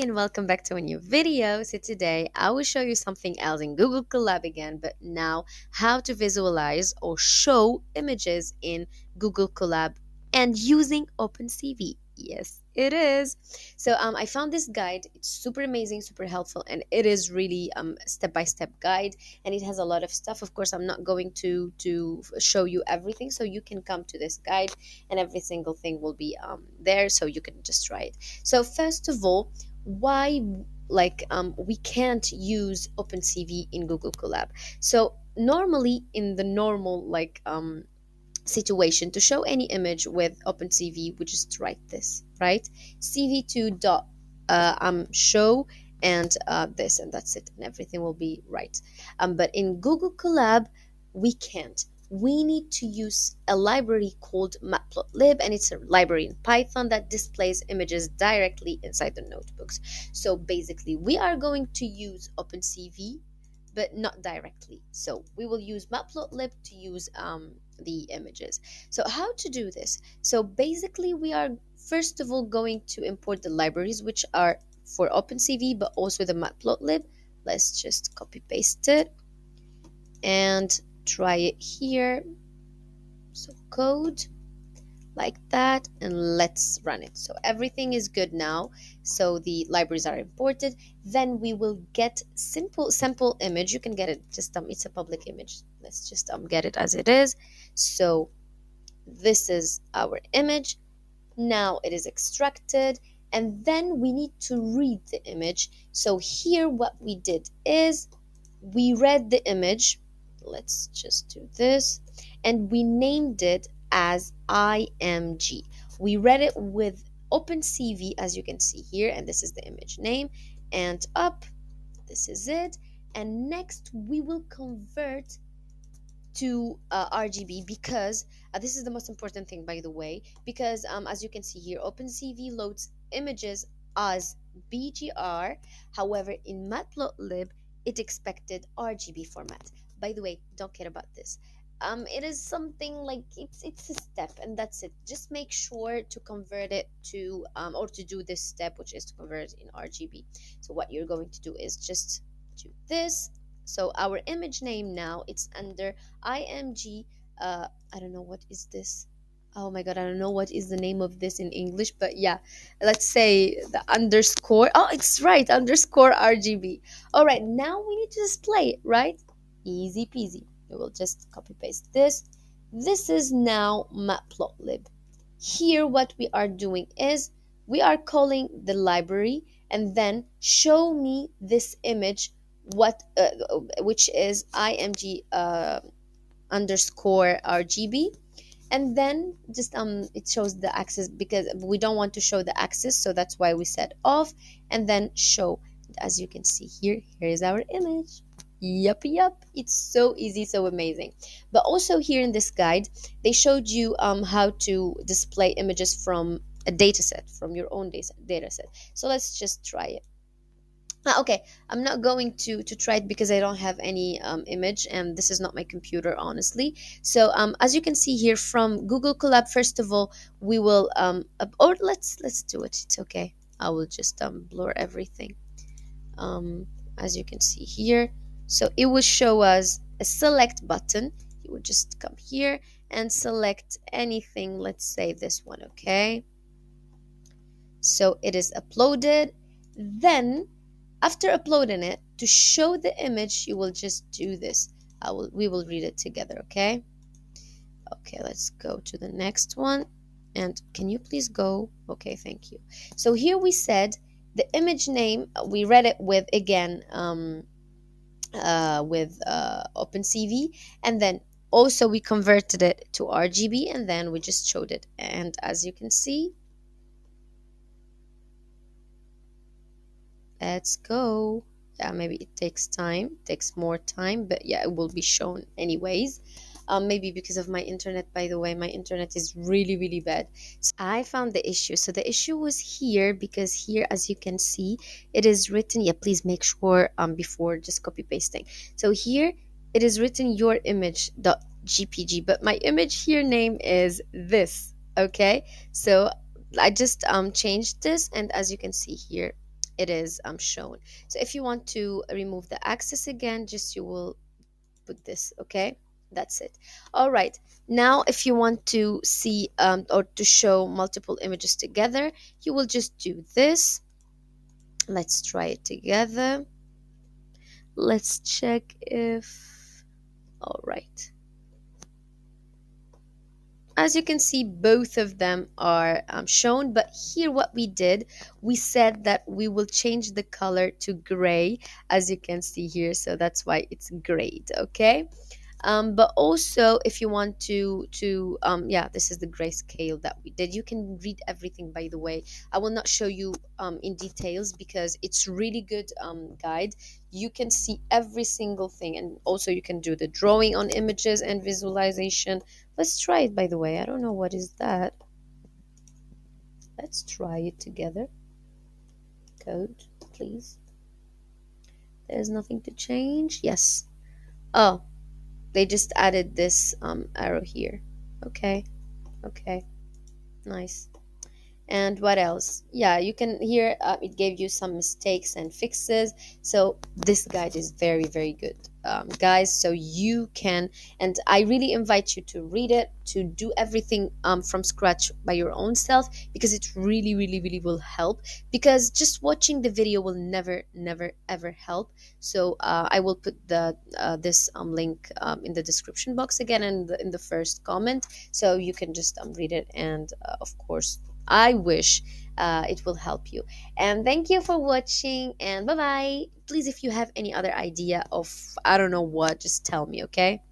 and welcome back to a new video. So today I will show you something else in Google Colab again, but now how to visualize or show images in Google Colab and using OpenCV. Yes, it is. So I found this guide. It's super amazing, super helpful, and it is really step-by-step guide, and it has a lot of stuff. Of course, I'm not going to show you everything, so you can come to this guide and every single thing will be there, so you can just try it. So first of all, why we can't use OpenCV in Google Colab? So normally in the normal situation, to show any image with OpenCV, we just write this, right? cv2 dot show and this, and that's it, and everything will be right. But in Google Colab, we can't. We need to use a library called Matplotlib, and it's a library in Python that displays images directly inside the notebooks. So basically, we are going to use OpenCV, but not directly. So we will use Matplotlib to use the images. So how to do this? So basically, we are first of all going to import the libraries, which are for OpenCV, but also the Matplotlib. Let's just copy paste it and try it here. So code like that, and let's run it. So everything is good now. So the libraries are imported. Then we will get simple sample image. You can get it just it's a public image. Let's just get it as it is. So this is our image. Now it is extracted, and then we need to read the image. So here what we did is we read the image. Let's just do this, and we named it as img. We read it with OpenCV, as you can see here, and this is the image name, and up, this is it. And next we will convert to RGB, because this is the most important thing, by the way, because as you can see here, OpenCV loads images as BGR. However, in Matplotlib it expected RGB format. By the way, don't care about this. It is something like it's a step, and that's it. Just make sure to convert it to or to do this step, which is to convert it in RGB. So what you're going to do is just do this. So our image name now, it's under img. I don't know what is this. Oh my god, I don't know what is the name of this in English, but yeah, let's say the underscore. Oh, it's right, underscore RGB. All right, now we need to display it, right? Easy peasy. We will just copy paste this. This is now Matplotlib. Here what we are doing is we are calling the library, and then show me this image, which is img underscore RGB, and then just it shows the axis, because we don't want to show the axis, so that's why we said off, and then show. As you can see here, here is our image. Yup, it's so easy, so amazing. But also here in this guide, they showed you how to display images from a data set, from your own data set. So let's just try it. Okay, I'm not going to try it because I don't have any image, and this is not my computer, honestly. So as you can see here from Google Colab, first of all, we will or let's do it. It's okay. I will just blur everything. As you can see here, so it will show us a select button. You would just come here and select anything. Let's say this one, okay? So it is uploaded. Then after uploading it, to show the image, you will just do this. We will read it together, okay? Okay, let's go to the next one. And can you please go? Okay, thank you. So here we said the image name, we read it with, again, with OpenCV, and then also we converted it to RGB, and then we just showed it. And as you can see, let's go. Yeah, maybe it takes more time, but yeah, it will be shown anyways. Maybe because of my internet. By the way, my internet is really, really bad. So I found the issue. So the issue was here, because here, as you can see, it is written. Yeah, please make sure before just copy pasting. So here it is written your image.gpg, but my image here name is this. Okay, so I just changed this, and as you can see here, it is shown. So if you want to remove the axis again, just you will put this. Okay, that's it. All right, now if you want to see or to show multiple images together, you will just do this. Let's try it together. Let's check if, all right, as you can see, both of them are shown. But here what we did, we said that we will change the color to gray, as you can see here, so that's why it's grayed. Okay, but also if you want to yeah, this is the grayscale that we did. You can read everything, by the way. I will not show you in details because it's really good guide. You can see every single thing, and also you can do the drawing on images and visualization. Let's try it, by the way. I don't know what is that. Let's try it together. Code, please. There's nothing to change. Yes. Oh, they just added this arrow here. Okay, okay, nice. And what else? Yeah, you can here it gave you some mistakes and fixes. So this guide is very, very good, guys. So you can, and I really invite you to read it, to do everything from scratch by your own self, because it really, really, really will help. Because just watching the video will never, never, ever help. So I will put the this link in the description box again, and in the first comment, so you can just read it. And of course, I wish it will help you. And thank you for watching, and bye bye. Please, if you have any other idea of I don't know what, just tell me, okay?